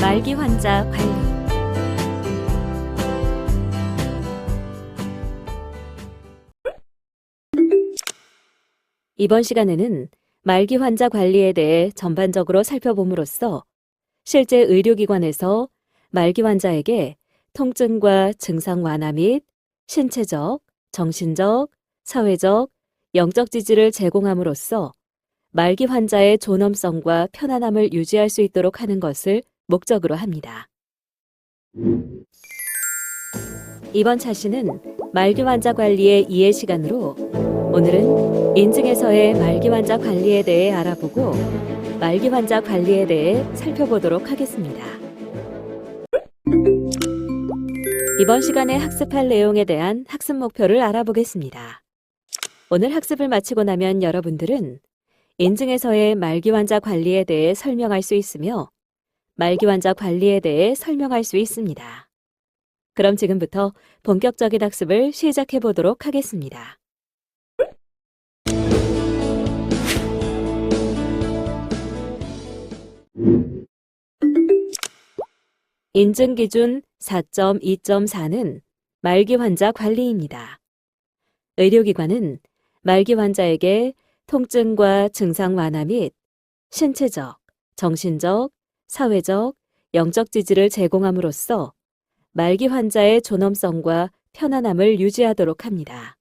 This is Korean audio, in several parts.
말기 환자 관리. 이번 시간에는 말기 환자 관리에 대해 전반적으로 살펴봄으로써 실제 의료기관에서 말기 환자에게 통증과 증상 완화 및 신체적, 정신적, 사회적, 영적 지지를 제공함으로써 말기 환자의 존엄성과 편안함을 유지할 수 있도록 하는 것을 목적으로 합니다. 이번 차시는 말기 환자 관리의 이해 시간으로 오늘은 인증에서의 말기 환자 관리에 대해 알아보고 말기 환자 관리에 대해 살펴보도록 하겠습니다. 이번 시간에 학습할 내용에 대한 학습 목표를 알아보겠습니다. 오늘 학습을 마치고 나면 여러분들은 인증에서의 말기 환자 관리에 대해 설명할 수 있으며 말기 환자 관리에 대해 설명할 수 있습니다. 그럼 지금부터 본격적인 학습을 시작해 보도록 하겠습니다. 인증 기준 4.2.4는 말기 환자 관리입니다. 의료기관은 말기 환자에게 통증과 증상 완화 및 신체적, 정신적, 사회적, 영적 지지를 제공함으로써 말기 환자의 존엄성과 편안함을 유지하도록 합니다.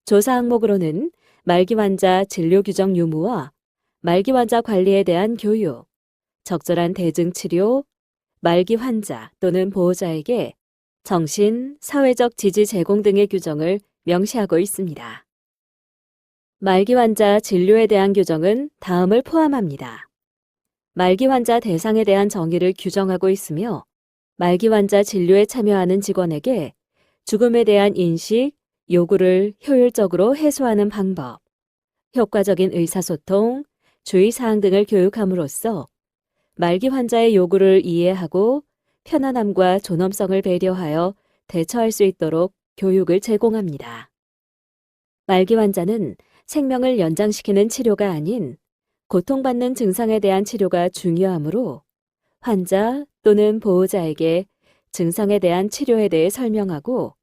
조사 항목으로는 말기 환자 진료 규정 유무와 말기 환자 관리에 대한 교육, 적절한 대증 치료, 말기 환자 또는 보호자에게 정신, 사회적 지지 제공 등의 규정을 명시하고 있습니다. 말기 환자 진료에 대한 규정은 다음을 포함합니다. 말기 환자 대상에 대한 정의를 규정하고 있으며 말기 환자 진료에 참여하는 직원에게 죽음에 대한 인식, 요구를 효율적으로 해소하는 방법, 효과적인 의사소통, 주의사항 등을 교육함으로써 말기 환자의 요구를 이해하고 편안함과 존엄성을 배려하여 대처할 수 있도록 교육을 제공합니다. 말기 환자는 생명을 연장시키는 치료가 아닌 고통받는 증상에 대한 치료가 중요하므로 환자 또는 보호자에게 증상에 대한 치료에 대해 설명하고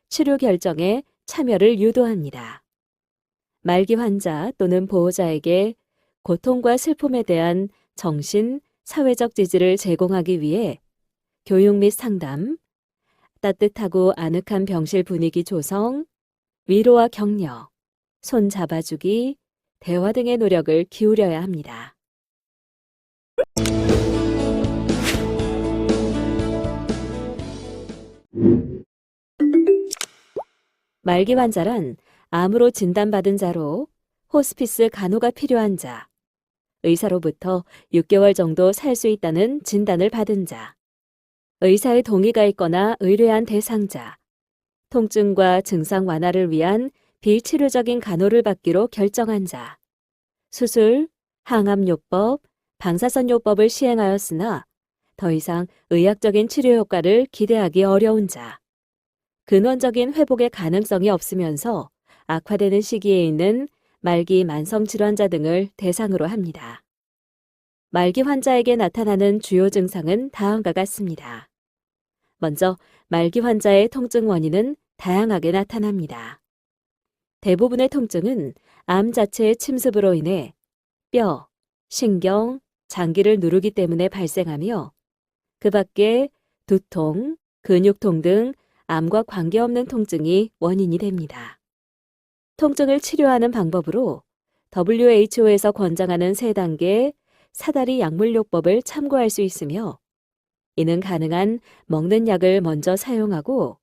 치료 결정에 참여를 유도합니다. 말기 환자 또는 보호자에게 고통과 슬픔에 대한 정신, 사회적 지지를 제공하기 위해 교육 및 상담, 따뜻하고 아늑한 병실 분위기 조성, 위로와 격려, 손 잡아주기, 대화 등의 노력을 기울여야 합니다. 말기 환자란 암으로 진단받은 자로 호스피스 간호가 필요한 자, 의사로부터 6개월 정도 살 수 있다는 진단을 받은 자, 의사의 동의가 있거나 의뢰한 대상자, 통증과 증상 완화를 위한 비치료적인 간호를 받기로 결정한 자, 수술, 항암요법, 방사선요법을 시행하였으나 더 이상 의학적인 치료 효과를 기대하기 어려운 자, 근원적인 회복의 가능성이 없으면서 악화되는 시기에 있는 말기 만성 질환자 등을 대상으로 합니다. 말기 환자에게 나타나는 주요 증상은 다음과 같습니다. 먼저 말기 환자의 통증 원인은 다양하게 나타납니다. 대부분의 통증은 암 자체의 침습으로 인해 뼈, 신경, 장기를 누르기 때문에 발생하며 그 밖에 두통, 근육통 등 암과 관계없는 통증이 원인이 됩니다. 통증을 치료하는 방법으로 WHO에서 권장하는 3단계 사다리 약물요법을 참고할 수 있으며 이는 가능한 먹는 약을 먼저 사용하고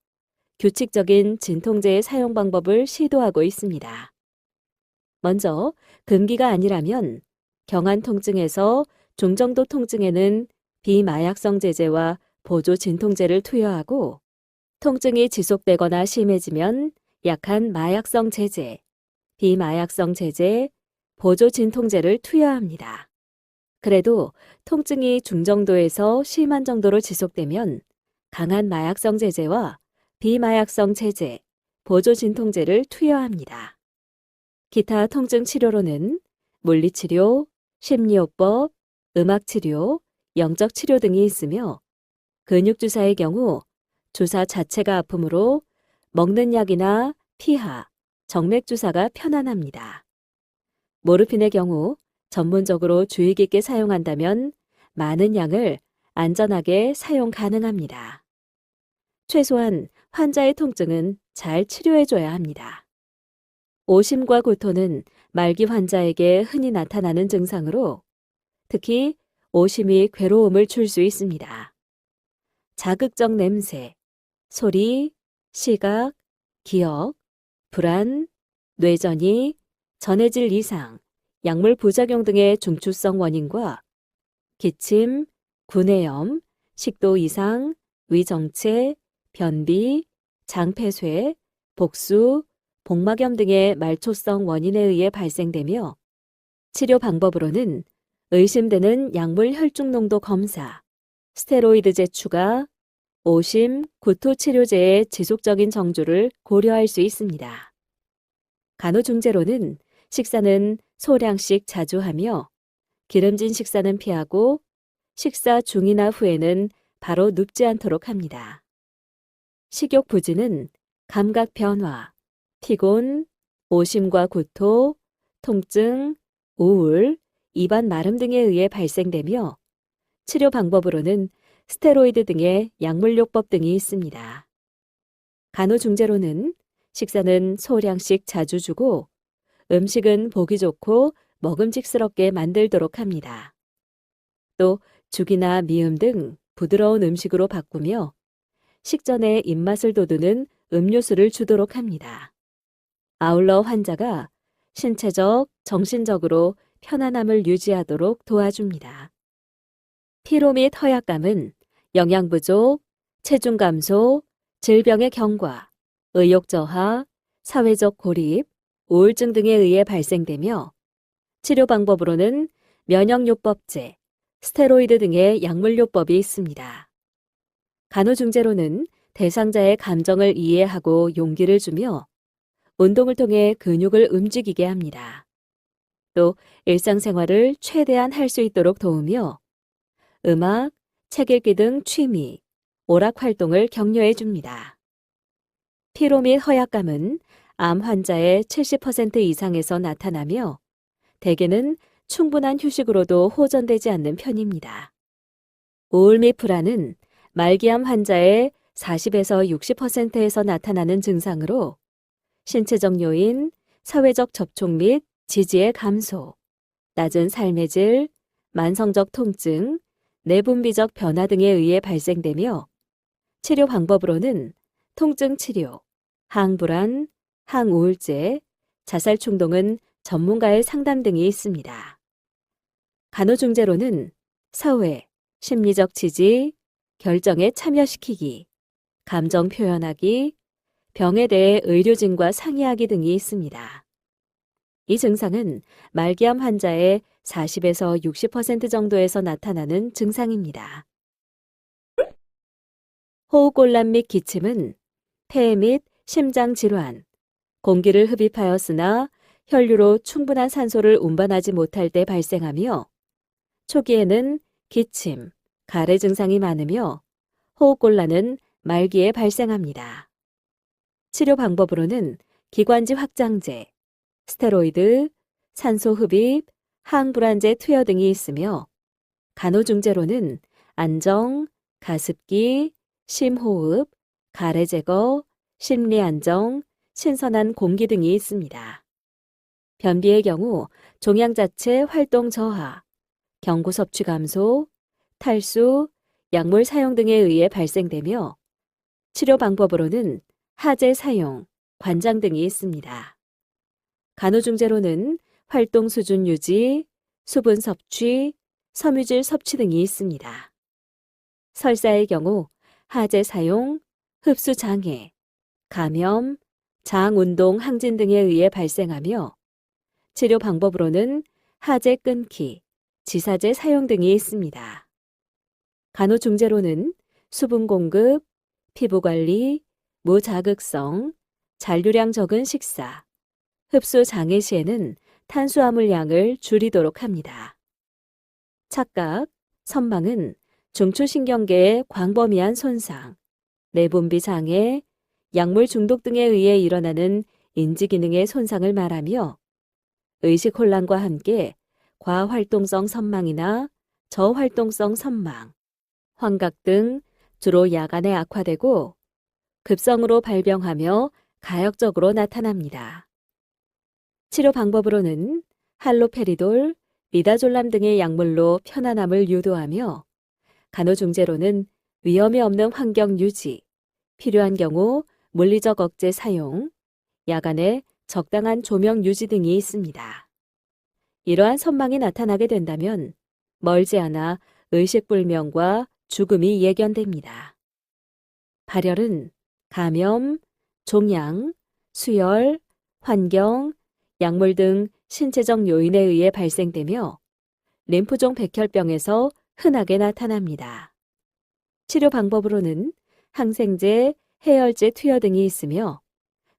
규칙적인 진통제의 사용 방법을 시도하고 있습니다. 먼저 금기가 아니라면 경한 통증에서 중정도 통증에는 비마약성 제제와 보조 진통제를 투여하고 통증이 지속되거나 심해지면 약한 마약성 제제, 비마약성 제제, 보조 진통제를 투여합니다. 그래도 통증이 중정도에서 심한 정도로 지속되면 강한 마약성 제제와 비마약성 제제, 보조 진통제를 투여합니다. 기타 통증 치료로는 물리치료, 심리요법, 음악치료, 영적 치료 등이 있으며 근육주사의 경우 주사 자체가 아프므로 먹는 약이나 피하, 정맥주사가 편안합니다. 모르핀의 경우 전문적으로 주의 깊게 사용한다면 많은 양을 안전하게 사용 가능합니다. 최소한 환자의 통증은 잘 치료해줘야 합니다. 오심과 구토는 말기 환자에게 흔히 나타나는 증상으로 특히 오심이 괴로움을 줄 수 있습니다. 자극적 냄새, 소리, 시각, 기억, 불안, 뇌전이, 전해질 이상, 약물 부작용 등의 중추성 원인과 기침, 구내염, 식도 이상, 위정체, 변비, 장폐쇄, 복수, 복막염 등의 말초성 원인에 의해 발생되며 치료 방법으로는 의심되는 약물 혈중 농도 검사, 스테로이드제 추가, 오심, 구토 치료제의 지속적인 정주를 고려할 수 있습니다. 간호중재로는 식사는 소량씩 자주 하며 기름진 식사는 피하고 식사 중이나 후에는 바로 눕지 않도록 합니다. 식욕 부진은 감각 변화, 피곤, 오심과 구토, 통증, 우울, 입안 마름 등에 의해 발생되며 치료 방법으로는 스테로이드 등의 약물요법 등이 있습니다. 간호중재로는 식사는 소량씩 자주 주고 음식은 보기 좋고 먹음직스럽게 만들도록 합니다. 또 죽이나 미음 등 부드러운 음식으로 바꾸며 식전에 입맛을 돋우는 음료수를 주도록 합니다. 아울러 환자가 신체적, 정신적으로 편안함을 유지하도록 도와줍니다. 피로 및 허약감은 영양 부족, 체중 감소, 질병의 경과, 의욕 저하, 사회적 고립, 우울증 등에 의해 발생되며 치료 방법으로는 면역요법제, 스테로이드 등의 약물요법이 있습니다. 간호중재로는 대상자의 감정을 이해하고 용기를 주며 운동을 통해 근육을 움직이게 합니다. 또 일상생활을 최대한 할 수 있도록 도우며 음악, 책 읽기 등 취미, 오락 활동을 격려해 줍니다. 피로 및 허약감은 암 환자의 70% 이상에서 나타나며 대개는 충분한 휴식으로도 호전되지 않는 편입니다. 우울 및 불안은 말기암 환자의 40에서 60%에서 나타나는 증상으로 신체적 요인, 사회적 접촉 및 지지의 감소, 낮은 삶의 질, 만성적 통증, 내분비적 변화 등에 의해 발생되며 치료 방법으로는 통증 치료, 항불안, 항우울제, 자살 충동은 전문가의 상담 등이 있습니다. 간호중재로는 사회, 심리적 지지, 결정에 참여시키기, 감정 표현하기, 병에 대해 의료진과 상의하기 등이 있습니다. 이 증상은 말기암 환자의 40에서 60% 정도에서 나타나는 증상입니다. 호흡곤란 및 기침은 폐 및 심장 질환, 공기를 흡입하였으나 혈류로 충분한 산소를 운반하지 못할 때 발생하며 초기에는 기침, 가래 증상이 많으며 호흡곤란은 말기에 발생합니다. 치료 방법으로는 기관지 확장제, 스테로이드, 산소 흡입, 항불안제 투여 등이 있으며 간호중재로는 안정, 가습기, 심호흡, 가래 제거, 심리 안정, 신선한 공기 등이 있습니다. 변비의 경우 종양 자체 활동 저하, 경구 섭취 감소, 탈수, 약물 사용 등에 의해 발생되며 치료 방법으로는 하제 사용, 관장 등이 있습니다. 간호중재로는 활동 수준 유지, 수분 섭취, 섬유질 섭취 등이 있습니다. 설사의 경우 하제 사용, 흡수 장애, 감염, 장 운동 항진 등에 의해 발생하며 치료 방법으로는 하제 끊기, 지사제 사용 등이 있습니다. 간호중재로는 수분 공급, 피부 관리, 무자극성, 잔류량 적은 식사, 흡수 장애 시에는 탄수화물 양을 줄이도록 합니다. 착각, 선망은 중추신경계의 광범위한 손상, 내분비 장애, 약물 중독 등에 의해 일어나는 인지기능의 손상을 말하며 의식 혼란과 함께 과활동성 선망이나 저활동성 선망, 환각 등 주로 야간에 악화되고 급성으로 발병하며 가역적으로 나타납니다. 치료 방법으로는 할로페리돌, 미다졸람 등의 약물로 편안함을 유도하며 간호중재로는 위험이 없는 환경 유지, 필요한 경우 물리적 억제 사용, 야간에 적당한 조명 유지 등이 있습니다. 이러한 선망이 나타나게 된다면 멀지 않아 의식불명과 죽음이 예견됩니다. 발열은 감염, 종양, 수열, 환경, 약물 등 신체적 요인에 의해 발생되며 림프종 백혈병에서 흔하게 나타납니다. 치료 방법으로는 항생제, 해열제 투여 등이 있으며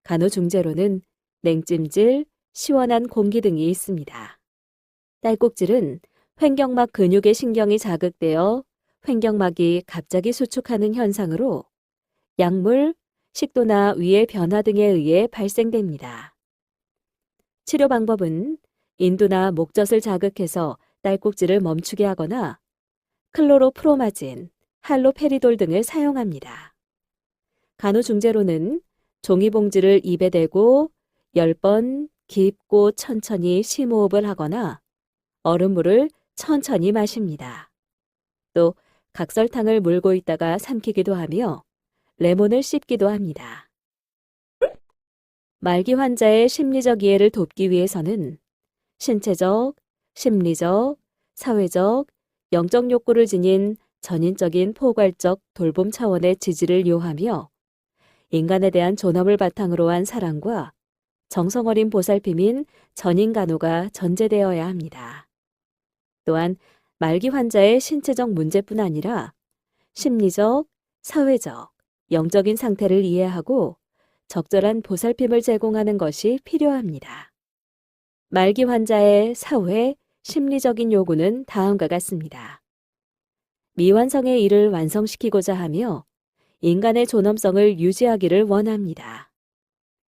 간호중재로는 냉찜질, 시원한 공기 등이 있습니다. 딸꾹질은 횡격막 근육의 신경이 자극되어 횡격막이 갑자기 수축하는 현상으로 약물, 식도나 위의 변화 등에 의해 발생됩니다. 치료 방법은 인두나 목젖을 자극해서 딸꾹질을 멈추게 하거나 클로로프로마진, 할로페리돌 등을 사용합니다. 간호중재로는 종이봉지를 입에 대고 10번 깊고 천천히 심호흡을 하거나 얼음물을 천천히 마십니다. 또 각설탕을 물고 있다가 삼키기도 하며 레몬을 씹기도 합니다. 말기 환자의 심리적 이해를 돕기 위해서는 신체적, 심리적, 사회적, 영적 욕구를 지닌 전인적인 포괄적 돌봄 차원의 지지를 요하며 인간에 대한 존엄을 바탕으로 한 사랑과 정성 어린 보살핌인 전인간호가 전제되어야 합니다. 또한 말기 환자의 신체적 문제뿐 아니라 심리적, 사회적, 영적인 상태를 이해하고 적절한 보살핌을 제공하는 것이 필요합니다. 말기 환자의 사회, 심리적인 요구는 다음과 같습니다. 미완성의 일을 완성시키고자 하며 인간의 존엄성을 유지하기를 원합니다.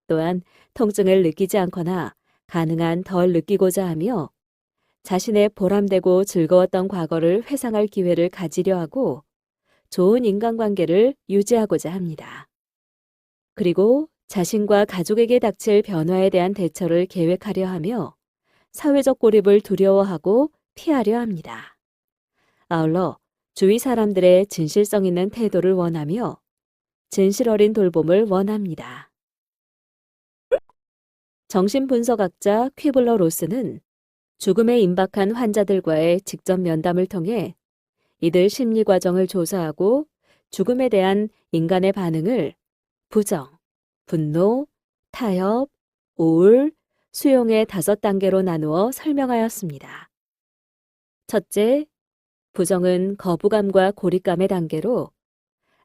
또한 통증을 느끼지 않거나 가능한 덜 느끼고자 하며 자신의 보람되고 즐거웠던 과거를 회상할 기회를 가지려 하고 좋은 인간관계를 유지하고자 합니다. 그리고 자신과 가족에게 닥칠 변화에 대한 대처를 계획하려 하며 사회적 고립을 두려워하고 피하려 합니다. 아울러 주위 사람들의 진실성 있는 태도를 원하며 진실 어린 돌봄을 원합니다. 정신분석학자 퀴블러 로스는 죽음에 임박한 환자들과의 직접 면담을 통해 이들 심리 과정을 조사하고 죽음에 대한 인간의 반응을 부정, 분노, 타협, 우울, 수용의 5단계로 나누어 설명하였습니다. 첫째, 부정은 거부감과 고립감의 단계로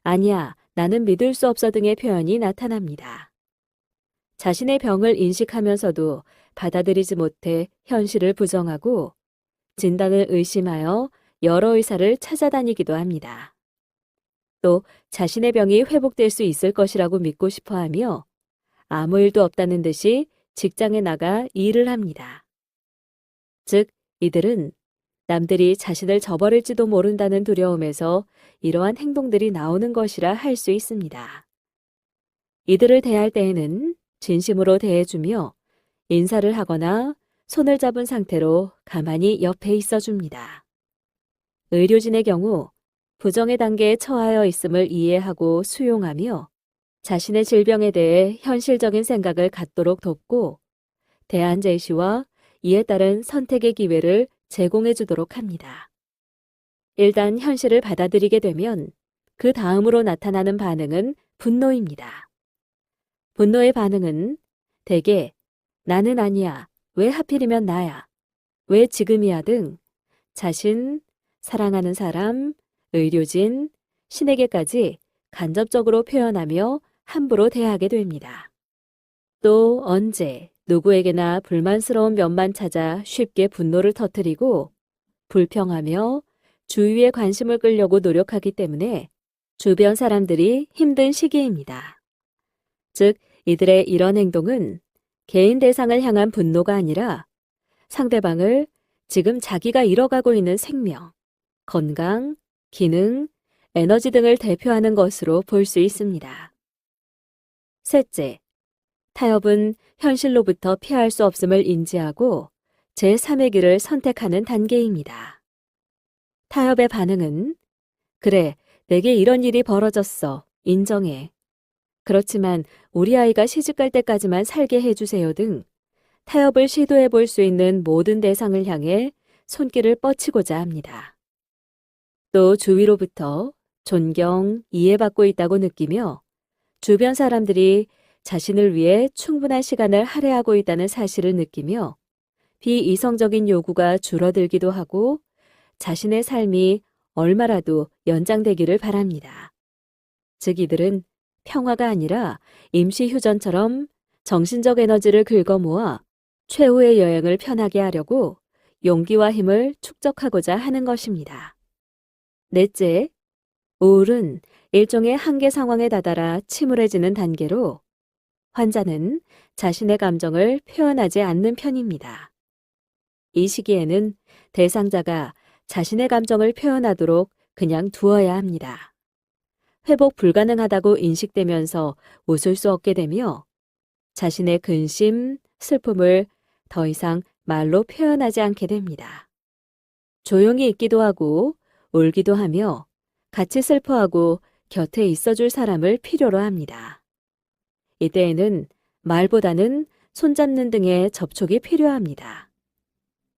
아니야, 나는 믿을 수 없어 등의 표현이 나타납니다. 자신의 병을 인식하면서도 받아들이지 못해 현실을 부정하고 진단을 의심하여 여러 의사를 찾아다니기도 합니다. 또 자신의 병이 회복될 수 있을 것이라고 믿고 싶어하며 아무 일도 없다는 듯이 직장에 나가 일을 합니다. 즉, 이들은 남들이 자신을 저버릴지도 모른다는 두려움에서 이러한 행동들이 나오는 것이라 할 수 있습니다. 이들을 대할 때에는 진심으로 대해주며 인사를 하거나 손을 잡은 상태로 가만히 옆에 있어줍니다. 의료진의 경우 부정의 단계에 처하여 있음을 이해하고 수용하며 자신의 질병에 대해 현실적인 생각을 갖도록 돕고 대안 제시와 이에 따른 선택의 기회를 제공해 주도록 합니다. 일단 현실을 받아들이게 되면 그 다음으로 나타나는 반응은 분노입니다. 분노의 반응은 대개 나는 아니야, 왜 하필이면 나야, 왜 지금이야 등 자신, 사랑하는 사람, 의료진, 신에게까지 간접적으로 표현하며 함부로 대하게 됩니다. 또 언제 누구에게나 불만스러운 면만 찾아 쉽게 분노를 터뜨리고 불평하며 주위의 관심을 끌려고 노력하기 때문에 주변 사람들이 힘든 시기입니다. 즉, 이들의 이런 행동은 개인 대상을 향한 분노가 아니라 상대방을 지금 자기가 잃어가고 있는 생명, 건강, 기능, 에너지 등을 대표하는 것으로 볼 수 있습니다. 셋째, 타협은 현실로부터 피할 수 없음을 인지하고 제3의 길을 선택하는 단계입니다. 타협의 반응은 그래, 내게 이런 일이 벌어졌어. 인정해. 그렇지만 우리 아이가 시집갈 때까지만 살게 해주세요 등 타협을 시도해 볼 수 있는 모든 대상을 향해 손길을 뻗치고자 합니다. 또 주위로부터 존경, 이해받고 있다고 느끼며 주변 사람들이 자신을 위해 충분한 시간을 할애하고 있다는 사실을 느끼며 비이성적인 요구가 줄어들기도 하고 자신의 삶이 얼마라도 연장되기를 바랍니다. 즉 이들은 평화가 아니라 임시휴전처럼 정신적 에너지를 긁어모아 최후의 여행을 편하게 하려고 용기와 힘을 축적하고자 하는 것입니다. 넷째, 우울은 일종의 한계 상황에 다다라 침울해지는 단계로 환자는 자신의 감정을 표현하지 않는 편입니다. 이 시기에는 대상자가 자신의 감정을 표현하도록 그냥 두어야 합니다. 회복 불가능하다고 인식되면서 웃을 수 없게 되며 자신의 근심, 슬픔을 더 이상 말로 표현하지 않게 됩니다. 조용히 있기도 하고 울기도 하며 같이 슬퍼하고 곁에 있어줄 사람을 필요로 합니다. 이때에는 말보다는 손잡는 등의 접촉이 필요합니다.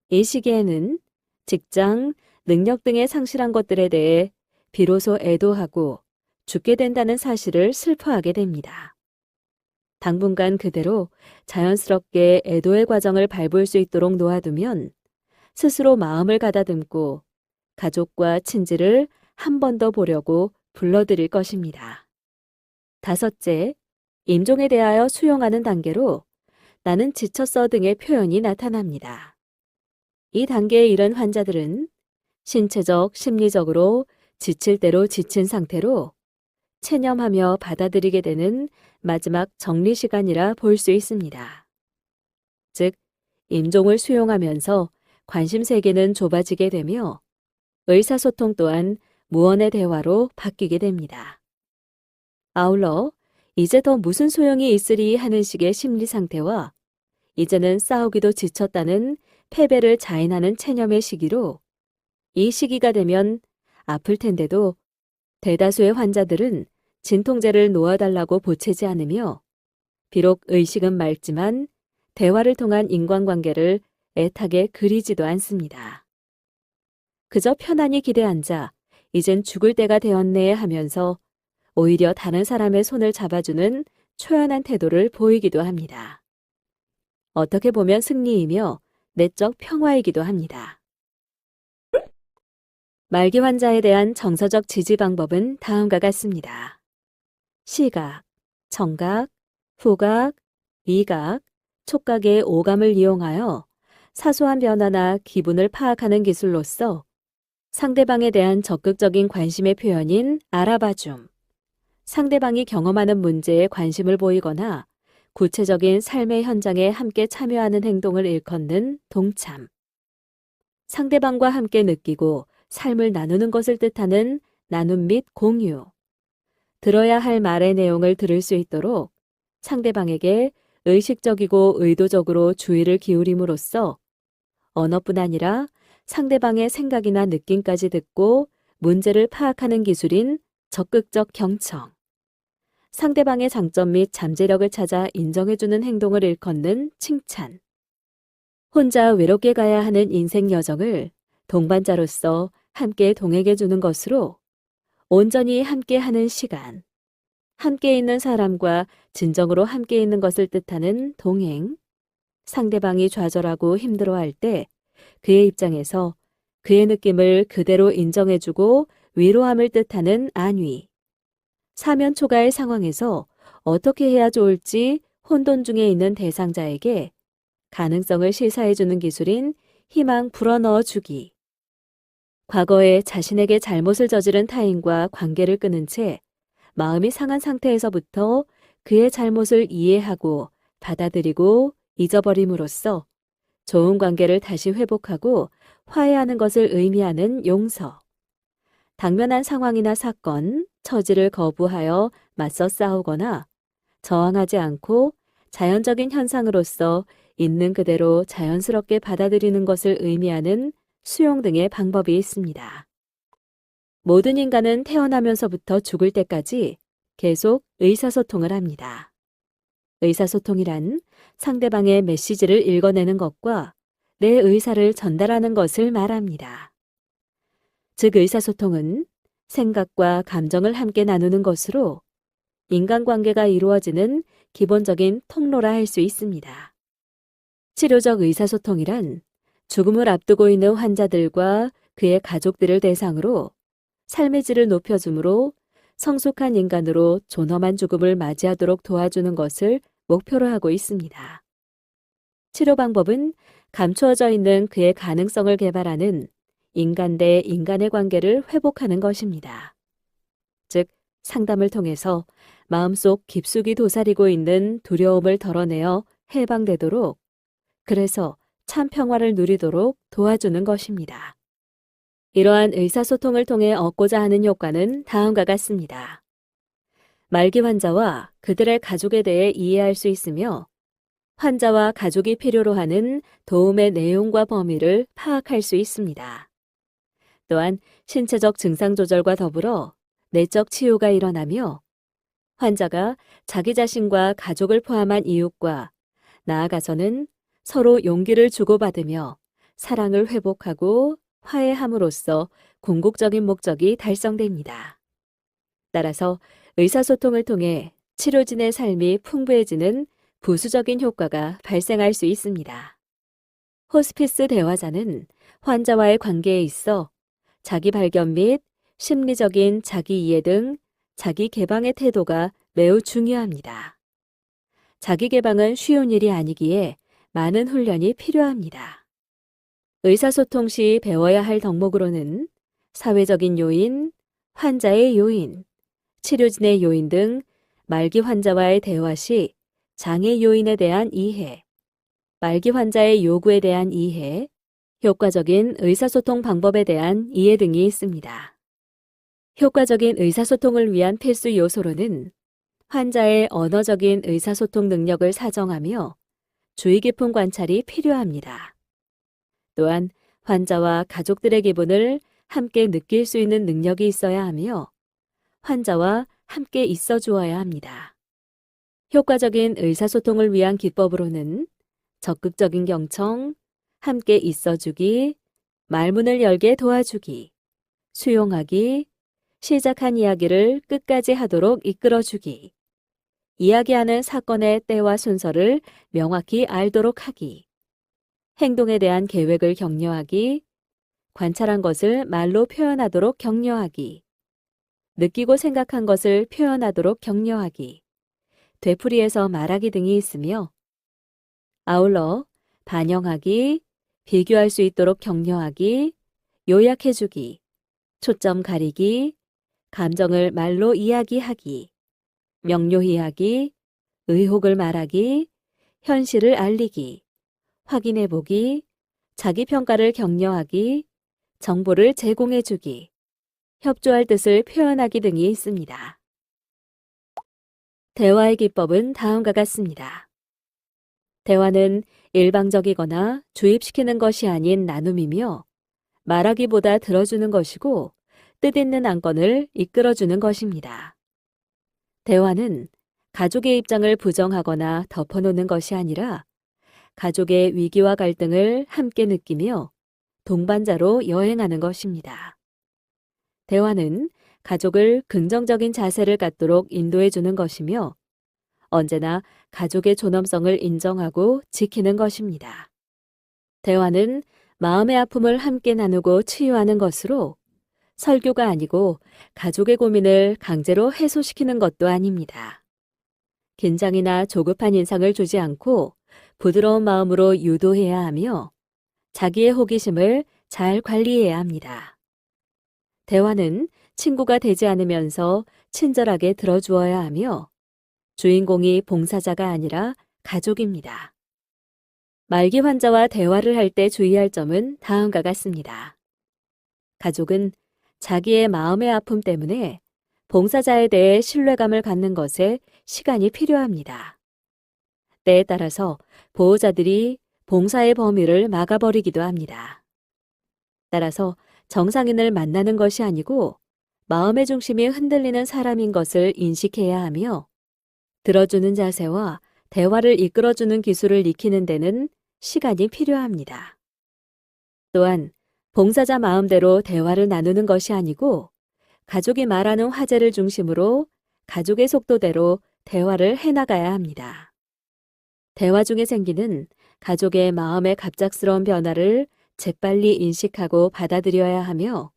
이 시기에는 직장, 능력 등의 상실한 것들에 대해 비로소 애도하고 죽게 된다는 사실을 슬퍼하게 됩니다. 당분간 그대로 자연스럽게 애도의 과정을 밟을 수 있도록 놓아두면 스스로 마음을 가다듬고 가족과 친지를 한 번 더 보려고 불러들일 것입니다. 다섯째, 임종에 대하여 수용하는 단계로 나는 지쳤어 등의 표현이 나타납니다. 이 단계에 이른 환자들은 신체적, 심리적으로 지칠 대로 지친 상태로 체념하며 받아들이게 되는 마지막 정리 시간이라 볼 수 있습니다. 즉, 임종을 수용하면서 관심 세계는 좁아지게 되며 의사소통 또한 무언의 대화로 바뀌게 됩니다. 아울러 이제 더 무슨 소용이 있으리 하는 식의 심리 상태와 이제는 싸우기도 지쳤다는 패배를 자인하는 체념의 시기로 이 시기가 되면 아플 텐데도 대다수의 환자들은 진통제를 놓아달라고 보채지 않으며 비록 의식은 맑지만 대화를 통한 인간관계를 애타게 그리지도 않습니다. 그저 편안히 기대앉아 이젠 죽을 때가 되었네 하면서 오히려 다른 사람의 손을 잡아주는 초연한 태도를 보이기도 합니다. 어떻게 보면 승리이며 내적 평화이기도 합니다. 말기 환자에 대한 정서적 지지 방법은 다음과 같습니다. 시각, 청각, 후각, 미각, 촉각의 오감을 이용하여 사소한 변화나 기분을 파악하는 기술로서 상대방에 대한 적극적인 관심의 표현인 알아봐줌, 상대방이 경험하는 문제에 관심을 보이거나 구체적인 삶의 현장에 함께 참여하는 행동을 일컫는 동참, 상대방과 함께 느끼고 삶을 나누는 것을 뜻하는 나눔 및 공유, 들어야 할 말의 내용을 들을 수 있도록 상대방에게 의식적이고 의도적으로 주의를 기울임으로써 언어뿐 아니라 상대방의 생각이나 느낌까지 듣고 문제를 파악하는 기술인 적극적 경청, 상대방의 장점 및 잠재력을 찾아 인정해주는 행동을 일컫는 칭찬, 혼자 외롭게 가야 하는 인생 여정을 동반자로서 함께 동행해주는 것으로 온전히 함께하는 시간, 함께 있는 사람과 진정으로 함께 있는 것을 뜻하는 동행, 상대방이 좌절하고 힘들어할 때 그의 입장에서 그의 느낌을 그대로 인정해주고 위로함을 뜻하는 안위, 사면 초가의 상황에서 어떻게 해야 좋을지 혼돈 중에 있는 대상자에게 가능성을 시사해주는 기술인 희망 불어넣어 주기, 과거에 자신에게 잘못을 저지른 타인과 관계를 끊은 채 마음이 상한 상태에서부터 그의 잘못을 이해하고 받아들이고 잊어버림으로써 좋은 관계를 다시 회복하고 화해하는 것을 의미하는 용서. 당면한 상황이나 사건, 처지를 거부하여 맞서 싸우거나 저항하지 않고 자연적인 현상으로서 있는 그대로 자연스럽게 받아들이는 것을 의미하는 수용 등의 방법이 있습니다. 모든 인간은 태어나면서부터 죽을 때까지 계속 의사소통을 합니다. 의사소통이란 상대방의 메시지를 읽어내는 것과 내 의사를 전달하는 것을 말합니다. 즉, 의사소통은 생각과 감정을 함께 나누는 것으로 인간관계가 이루어지는 기본적인 통로라 할 수 있습니다. 치료적 의사소통이란 죽음을 앞두고 있는 환자들과 그의 가족들을 대상으로 삶의 질을 높여주므로 성숙한 인간으로 존엄한 죽음을 맞이하도록 도와주는 것을 목표로 하고 있습니다. 치료 방법은 감추어져 있는 그의 가능성을 개발하는 인간 대 인간의 관계를 회복하는 것입니다. 즉, 상담을 통해서 마음속 깊숙이 도사리고 있는 두려움을 덜어내어 해방되도록, 그래서 참 평화를 누리도록 도와주는 것입니다. 이러한 의사소통을 통해 얻고자 하는 효과는 다음과 같습니다. 말기 환자와 그들의 가족에 대해 이해할 수 있으며 환자와 가족이 필요로 하는 도움의 내용과 범위를 파악할 수 있습니다. 또한 신체적 증상 조절과 더불어 내적 치유가 일어나며 환자가 자기 자신과 가족을 포함한 이웃과 나아가서는 서로 용기를 주고받으며 사랑을 회복하고 화해함으로써 궁극적인 목적이 달성됩니다. 따라서 의사소통을 통해 치료진의 삶이 풍부해지는 부수적인 효과가 발생할 수 있습니다. 호스피스 대화자는 환자와의 관계에 있어 자기 발견 및 심리적인 자기 이해 등 자기 개방의 태도가 매우 중요합니다. 자기 개방은 쉬운 일이 아니기에 많은 훈련이 필요합니다. 의사소통 시 배워야 할 덕목으로는 사회적인 요인, 환자의 요인, 치료진의 요인 등 말기 환자와의 대화 시 장애 요인에 대한 이해, 말기 환자의 요구에 대한 이해, 효과적인 의사소통 방법에 대한 이해 등이 있습니다. 효과적인 의사소통을 위한 필수 요소로는 환자의 언어적인 의사소통 능력을 사정하며 주의 깊은 관찰이 필요합니다. 또한 환자와 가족들의 기분을 함께 느낄 수 있는 능력이 있어야 하며 환자와 함께 있어 주어야 합니다. 효과적인 의사소통을 위한 기법으로는 적극적인 경청, 함께 있어주기, 말문을 열게 도와주기, 수용하기, 시작한 이야기를 끝까지 하도록 이끌어주기, 이야기하는 사건의 때와 순서를 명확히 알도록 하기, 행동에 대한 계획을 격려하기, 관찰한 것을 말로 표현하도록 격려하기, 느끼고 생각한 것을 표현하도록 격려하기, 되풀이해서 말하기 등이 있으며 아울러 반영하기, 비교할 수 있도록 격려하기, 요약해주기, 초점 가리기, 감정을 말로 이야기하기, 명료히 하기, 의혹을 말하기, 현실을 알리기, 확인해보기, 자기평가를 격려하기, 정보를 제공해주기, 협조할 뜻을 표현하기 등이 있습니다. 대화의 기법은 다음과 같습니다. 대화는 일방적이거나 주입시키는 것이 아닌 나눔이며 말하기보다 들어주는 것이고 뜻있는 안건을 이끌어주는 것입니다. 대화는 가족의 입장을 부정하거나 덮어놓는 것이 아니라 가족의 위기와 갈등을 함께 느끼며 동반자로 여행하는 것입니다. 대화는 가족을 긍정적인 자세를 갖도록 인도해주는 것이며 언제나 가족의 존엄성을 인정하고 지키는 것입니다. 대화는 마음의 아픔을 함께 나누고 치유하는 것으로 설교가 아니고 가족의 고민을 강제로 해소시키는 것도 아닙니다. 긴장이나 조급한 인상을 주지 않고 부드러운 마음으로 유도해야 하며 자기의 호기심을 잘 관리해야 합니다. 대화는 친구가 되지 않으면서 친절하게 들어주어야 하며 주인공이 봉사자가 아니라 가족입니다. 말기 환자와 대화를 할 때 주의할 점은 다음과 같습니다. 가족은 자기의 마음의 아픔 때문에 봉사자에 대해 신뢰감을 갖는 것에 시간이 필요합니다. 때에 따라서 보호자들이 봉사의 범위를 막아버리기도 합니다. 따라서 정상인을 만나는 것이 아니고 마음의 중심이 흔들리는 사람인 것을 인식해야 하며 들어주는 자세와 대화를 이끌어주는 기술을 익히는 데는 시간이 필요합니다. 또한 봉사자 마음대로 대화를 나누는 것이 아니고 가족이 말하는 화제를 중심으로 가족의 속도대로 대화를 해나가야 합니다. 대화 중에 생기는 가족의 마음의 갑작스러운 변화를 재빨리 인식하고 받아들여야 하며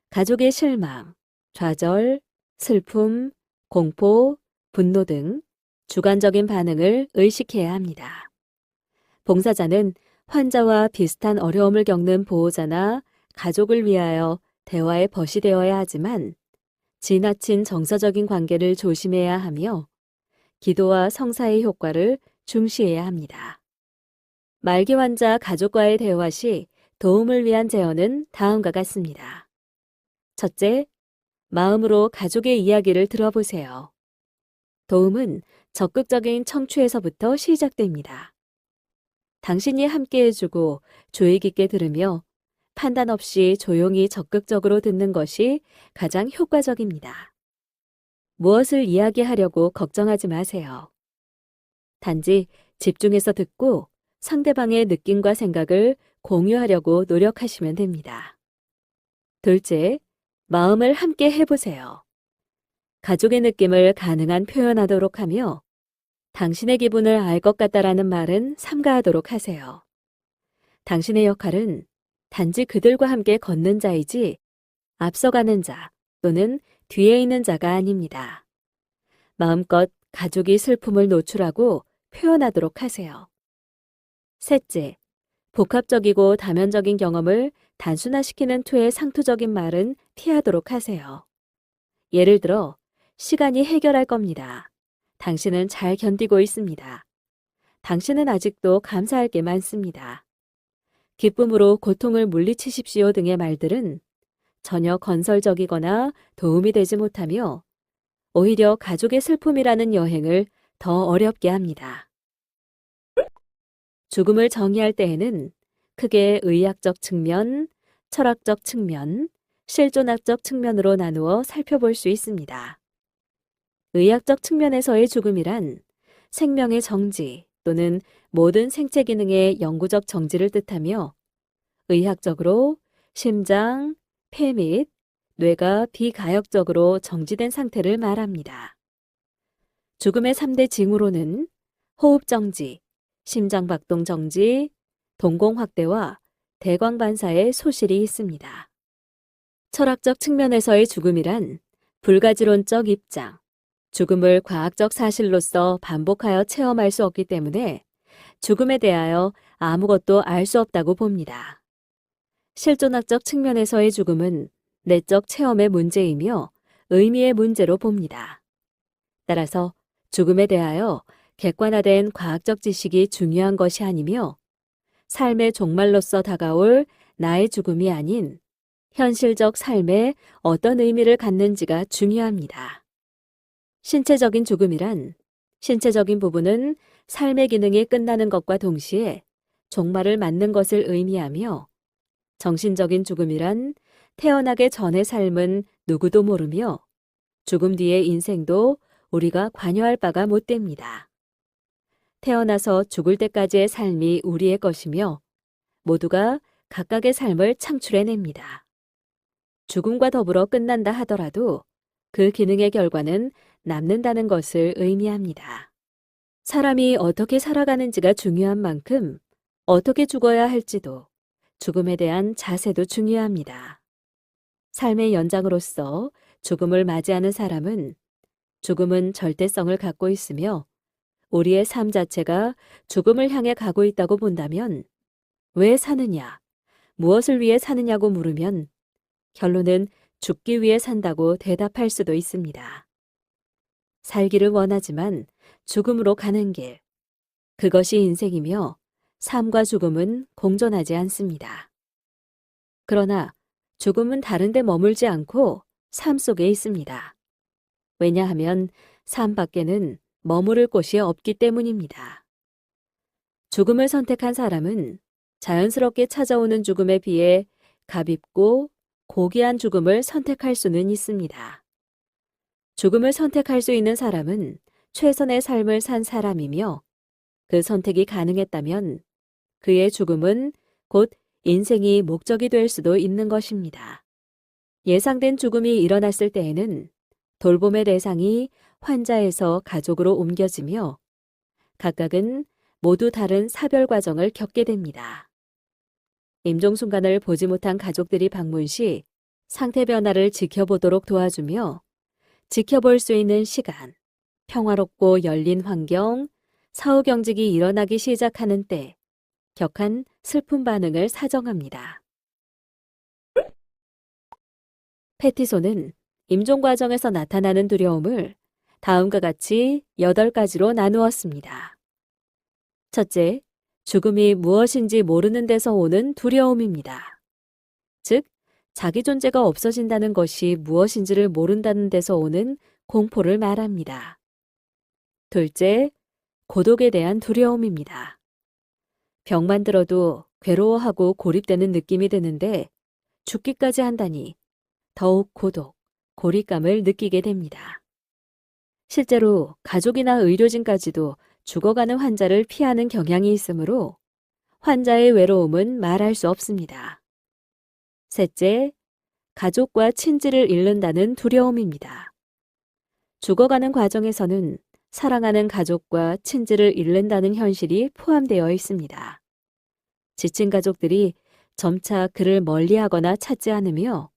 가족의 실망, 좌절, 슬픔, 공포, 분노 등 주관적인 반응을 의식해야 합니다. 봉사자는 환자와 비슷한 어려움을 겪는 보호자나 가족을 위하여 대화의 벗이 되어야 하지만 지나친 정서적인 관계를 조심해야 하며 기도와 성사의 효과를 중시해야 합니다. 말기 환자 가족과의 대화 시 도움을 위한 제언은 다음과 같습니다. 첫째, 마음으로 가족의 이야기를 들어보세요. 도움은 적극적인 청취에서부터 시작됩니다. 당신이 함께 해주고 주의 깊게 들으며 판단 없이 조용히 적극적으로 듣는 것이 가장 효과적입니다. 무엇을 이야기하려고 걱정하지 마세요. 단지 집중해서 듣고 상대방의 느낌과 생각을 공유하려고 노력하시면 됩니다. 둘째, 마음을 함께 해보세요. 가족의 느낌을 가능한 표현하도록 하며 당신의 기분을 알 것 같다라는 말은 삼가하도록 하세요. 당신의 역할은 단지 그들과 함께 걷는 자이지 앞서가는 자 또는 뒤에 있는 자가 아닙니다. 마음껏 가족이 슬픔을 노출하고 표현하도록 하세요. 셋째, 복합적이고 다면적인 경험을 단순화시키는 투의 상투적인 말은 피하도록 하세요. 예를 들어, 시간이 해결할 겁니다. 당신은 잘 견디고 있습니다. 당신은 아직도 감사할 게 많습니다. 기쁨으로 고통을 물리치십시오 등의 말들은 전혀 건설적이거나 도움이 되지 못하며 오히려 가족의 슬픔이라는 여행을 더 어렵게 합니다. 죽음을 정의할 때에는 크게 의학적 측면, 철학적 측면, 실존학적 측면으로 나누어 살펴볼 수 있습니다. 의학적 측면에서의 죽음이란 생명의 정지 또는 모든 생체 기능의 영구적 정지를 뜻하며 의학적으로 심장, 폐 및 뇌가 비가역적으로 정지된 상태를 말합니다. 죽음의 3대 징후로는 호흡 정지, 심장 박동 정지, 동공 확대와 대광 반사의 소실이 있습니다. 철학적 측면에서의 죽음이란 불가지론적 입장, 죽음을 과학적 사실로서 반복하여 체험할 수 없기 때문에 죽음에 대하여 아무것도 알 수 없다고 봅니다. 실존학적 측면에서의 죽음은 내적 체험의 문제이며 의미의 문제로 봅니다. 따라서 죽음에 대하여 객관화된 과학적 지식이 중요한 것이 아니며 삶의 종말로서 다가올 나의 죽음이 아닌 현실적 삶에 어떤 의미를 갖는지가 중요합니다. 신체적인 죽음이란 신체적인 부분은 삶의 기능이 끝나는 것과 동시에 종말을 맞는 것을 의미하며 정신적인 죽음이란 태어나기 전의 삶은 누구도 모르며 죽음 뒤의 인생도 우리가 관여할 바가 못 됩니다. 태어나서 죽을 때까지의 삶이 우리의 것이며 모두가 각각의 삶을 창출해냅니다. 죽음과 더불어 끝난다 하더라도 그 기능의 결과는 남는다는 것을 의미합니다. 사람이 어떻게 살아가는지가 중요한 만큼 어떻게 죽어야 할지도 죽음에 대한 자세도 중요합니다. 삶의 연장으로서 죽음을 맞이하는 사람은 죽음은 절대성을 갖고 있으며 우리의 삶 자체가 죽음을 향해 가고 있다고 본다면 왜 사느냐, 무엇을 위해 사느냐고 물으면 결론은 죽기 위해 산다고 대답할 수도 있습니다. 살기를 원하지만 죽음으로 가는 길, 그것이 인생이며 삶과 죽음은 공존하지 않습니다. 그러나 죽음은 다른 데 머물지 않고 삶 속에 있습니다. 왜냐하면 삶 밖에는 머무를 곳이 없기 때문입니다. 죽음을 선택한 사람은 자연스럽게 찾아오는 죽음에 비해 가볍고 고귀한 죽음을 선택할 수는 있습니다. 죽음을 선택할 수 있는 사람은 최선의 삶을 산 사람이며 그 선택이 가능했다면 그의 죽음은 곧 인생이 목적이 될 수도 있는 것입니다. 예상된 죽음이 일어났을 때에는 돌봄의 대상이 환자에서 가족으로 옮겨지며 각각은 모두 다른 사별 과정을 겪게 됩니다. 임종 순간을 보지 못한 가족들이 방문 시 상태 변화를 지켜보도록 도와주며 지켜볼 수 있는 시간, 평화롭고 열린 환경, 사후 경직이 일어나기 시작하는 때 격한 슬픈 반응을 사정합니다. 패티손은 임종 과정에서 나타나는 두려움을 다음과 같이 8가지로 나누었습니다. 첫째, 죽음이 무엇인지 모르는 데서 오는 두려움입니다. 즉, 자기 존재가 없어진다는 것이 무엇인지를 모른다는 데서 오는 공포를 말합니다. 둘째, 고독에 대한 두려움입니다. 병만 들어도 괴로워하고 고립되는 느낌이 드는데 죽기까지 한다니 더욱 고독, 고립감을 느끼게 됩니다. 실제로 가족이나 의료진까지도 죽어가는 환자를 피하는 경향이 있으므로 환자의 외로움은 말할 수 없습니다. 셋째, 가족과 친지를 잃는다는 두려움입니다. 죽어가는 과정에서는 사랑하는 가족과 친지를 잃는다는 현실이 포함되어 있습니다. 지친 가족들이 점차 그를 멀리하거나 찾지 않으며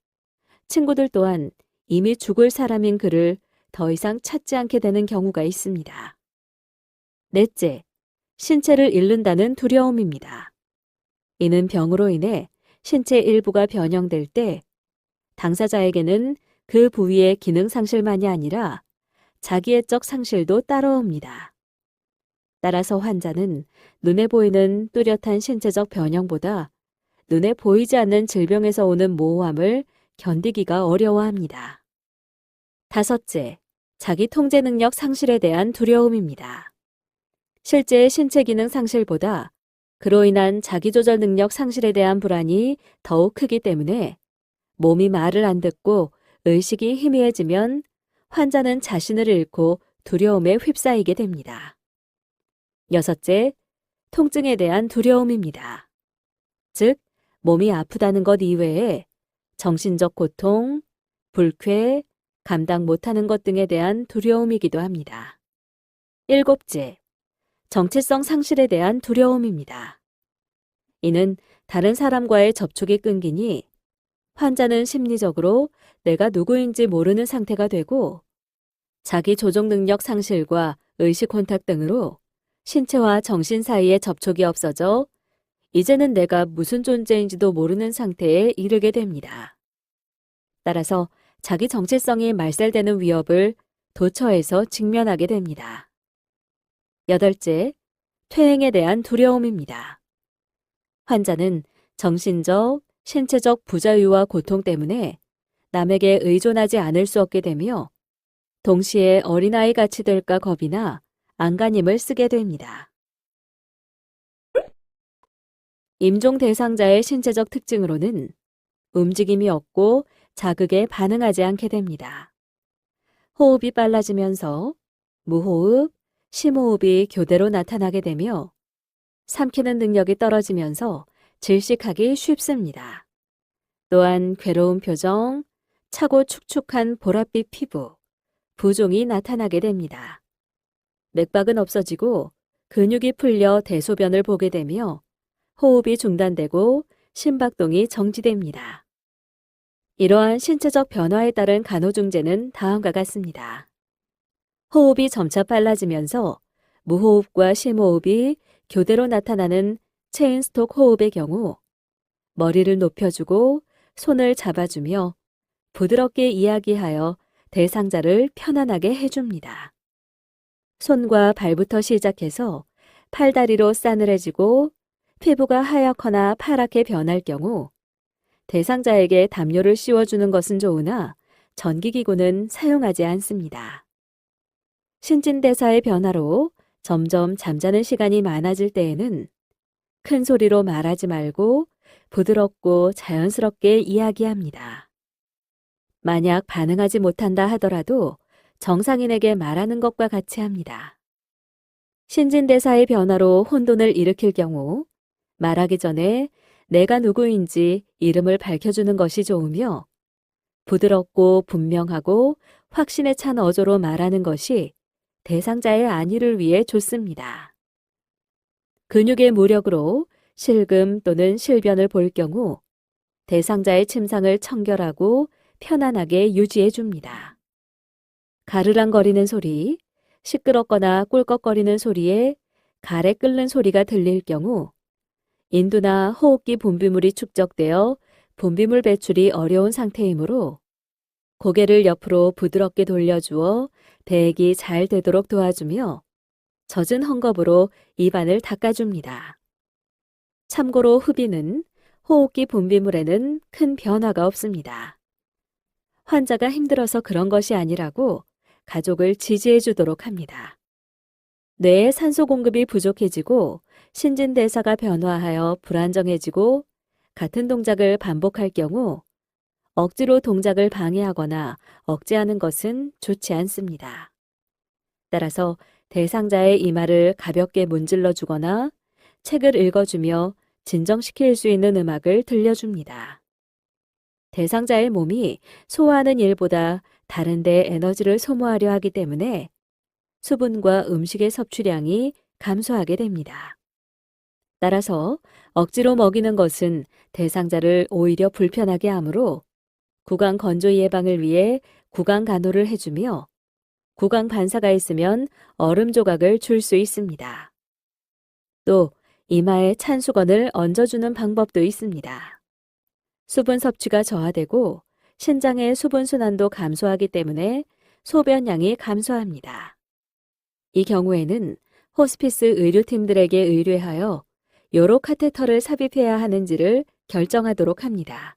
친구들 또한 이미 죽을 사람인 그를 더 이상 찾지 않게 되는 경우가 있습니다. 넷째, 신체를 잃는다는 두려움입니다. 이는 병으로 인해 신체 일부가 변형될 때 당사자에게는 그 부위의 기능 상실만이 아니라 자기애적 상실도 따라옵니다. 따라서 환자는 눈에 보이는 뚜렷한 신체적 변형보다 눈에 보이지 않는 질병에서 오는 모호함을 견디기가 어려워합니다. 다섯째, 자기 통제 능력 상실에 대한 두려움입니다. 실제 신체 기능 상실보다 그로 인한 자기조절 능력 상실에 대한 불안이 더욱 크기 때문에 몸이 말을 안 듣고 의식이 희미해지면 환자는 자신을 잃고 두려움에 휩싸이게 됩니다. 여섯째, 통증에 대한 두려움입니다. 즉, 몸이 아프다는 것 이외에 정신적 고통, 불쾌, 감당 못하는 것 등에 대한 두려움이기도 합니다. 일곱째, 정체성 상실에 대한 두려움입니다. 이는 다른 사람과의 접촉이 끊기니 환자는 심리적으로 내가 누구인지 모르는 상태가 되고 자기 조종 능력 상실과 의식 혼탁 등으로 신체와 정신 사이의 접촉이 없어져 이제는 내가 무슨 존재인지도 모르는 상태에 이르게 됩니다. 따라서 자기 정체성이 말살되는 위협을 도처에서 직면하게 됩니다. 여덟째, 퇴행에 대한 두려움입니다. 환자는 정신적, 신체적 부자유와 고통 때문에 남에게 의존하지 않을 수 없게 되며 동시에 어린아이 같이 될까 겁이나 안간힘을 쓰게 됩니다. 임종 대상자의 신체적 특징으로는 움직임이 없고 자극에 반응하지 않게 됩니다. 호흡이 빨라지면서 무호흡, 심호흡이 교대로 나타나게 되며 삼키는 능력이 떨어지면서 질식하기 쉽습니다. 또한 괴로운 표정, 차고 축축한 보랏빛 피부, 부종이 나타나게 됩니다. 맥박은 없어지고 근육이 풀려 대소변을 보게 되며 호흡이 중단되고 심박동이 정지됩니다. 이러한 신체적 변화에 따른 간호중재는 다음과 같습니다. 호흡이 점차 빨라지면서 무호흡과 심호흡이 교대로 나타나는 체인스톡 호흡의 경우 머리를 높여주고 손을 잡아주며 부드럽게 이야기하여 대상자를 편안하게 해줍니다. 손과 발부터 시작해서 팔다리로 싸늘해지고 피부가 하얗거나 파랗게 변할 경우 대상자에게 담요를 씌워주는 것은 좋으나 전기기구는 사용하지 않습니다. 신진대사의 변화로 점점 잠자는 시간이 많아질 때에는 큰 소리로 말하지 말고 부드럽고 자연스럽게 이야기합니다. 만약 반응하지 못한다 하더라도 정상인에게 말하는 것과 같이 합니다. 신진대사의 변화로 혼돈을 일으킬 경우 말하기 전에 내가 누구인지 이름을 밝혀주는 것이 좋으며 부드럽고 분명하고 확신에 찬 어조로 말하는 것이 대상자의 안위를 위해 좋습니다. 근육의 무력으로 실금 또는 실변을 볼 경우 대상자의 침상을 청결하고 편안하게 유지해 줍니다. 가르랑거리는 소리, 시끄럽거나 꿀꺽거리는 소리에 가래 끓는 소리가 들릴 경우 인두나 호흡기 분비물이 축적되어 분비물 배출이 어려운 상태이므로 고개를 옆으로 부드럽게 돌려주어 배액이 잘 되도록 도와주며 젖은 헝겊으로 입안을 닦아줍니다. 참고로 흡입은 호흡기 분비물에는 큰 변화가 없습니다. 환자가 힘들어서 그런 것이 아니라고 가족을 지지해 주도록 합니다. 뇌의 산소 공급이 부족해지고 신진대사가 변화하여 불안정해지고 같은 동작을 반복할 경우 억지로 동작을 방해하거나 억제하는 것은 좋지 않습니다. 따라서 대상자의 이마를 가볍게 문질러 주거나 책을 읽어주며 진정시킬 수 있는 음악을 들려줍니다. 대상자의 몸이 소화하는 일보다 다른 데 에너지를 소모하려 하기 때문에 수분과 음식의 섭취량이 감소하게 됩니다. 따라서 억지로 먹이는 것은 대상자를 오히려 불편하게 하므로 구강 건조 예방을 위해 구강 간호를 해주며 구강 반사가 있으면 얼음 조각을 줄 수 있습니다. 또 이마에 찬 수건을 얹어주는 방법도 있습니다. 수분 섭취가 저하되고 신장의 수분 순환도 감소하기 때문에 소변량이 감소합니다. 이 경우에는 호스피스 의료팀들에게 의뢰하여 요로 카테터를 삽입해야 하는지를 결정하도록 합니다.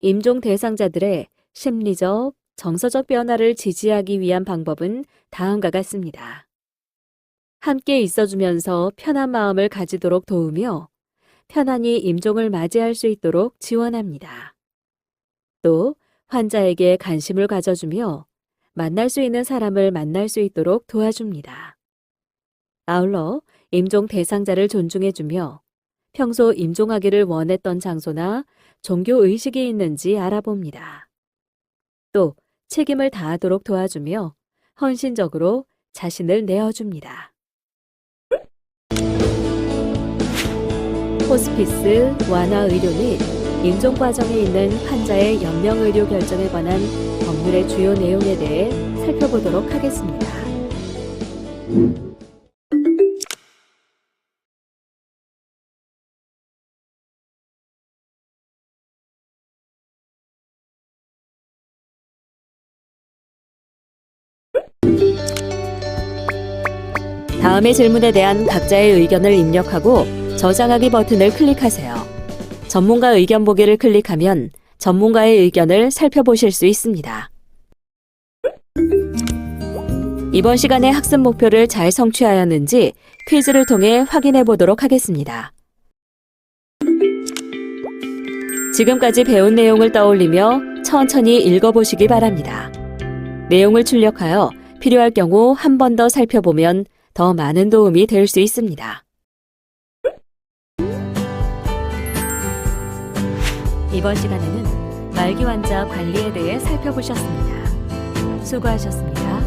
임종 대상자들의 심리적, 정서적 변화를 지지하기 위한 방법은 다음과 같습니다. 함께 있어주면서 편한 마음을 가지도록 도우며 편안히 임종을 맞이할 수 있도록 지원합니다. 또 환자에게 관심을 가져주며 만날 수 있는 사람을 만날 수 있도록 도와줍니다. 아울러 임종 대상자를 존중해주며 평소 임종하기를 원했던 장소나 종교 의식이 있는지 알아봅니다. 또 책임을 다하도록 도와주며 헌신적으로 자신을 내어줍니다. 호스피스, 완화 의료 및 임종 과정에 있는 환자의 연명 의료 결정에 관한 법률의 주요 내용에 대해 살펴보도록 하겠습니다. 다음의 질문에 대한 각자의 의견을 입력하고 저장하기 버튼을 클릭하세요. 전문가 의견 보기를 클릭하면 전문가의 의견을 살펴보실 수 있습니다. 이번 시간의 학습 목표를 잘 성취하였는지 퀴즈를 통해 확인해 보도록 하겠습니다. 지금까지 배운 내용을 떠올리며 천천히 읽어보시기 바랍니다. 내용을 출력하여 필요할 경우 한 번 더 살펴보면 더 많은 도움이 될 수 있습니다. 이번 시간에는 말기 환자 관리에 대해 살펴보셨습니다. 수고하셨습니다.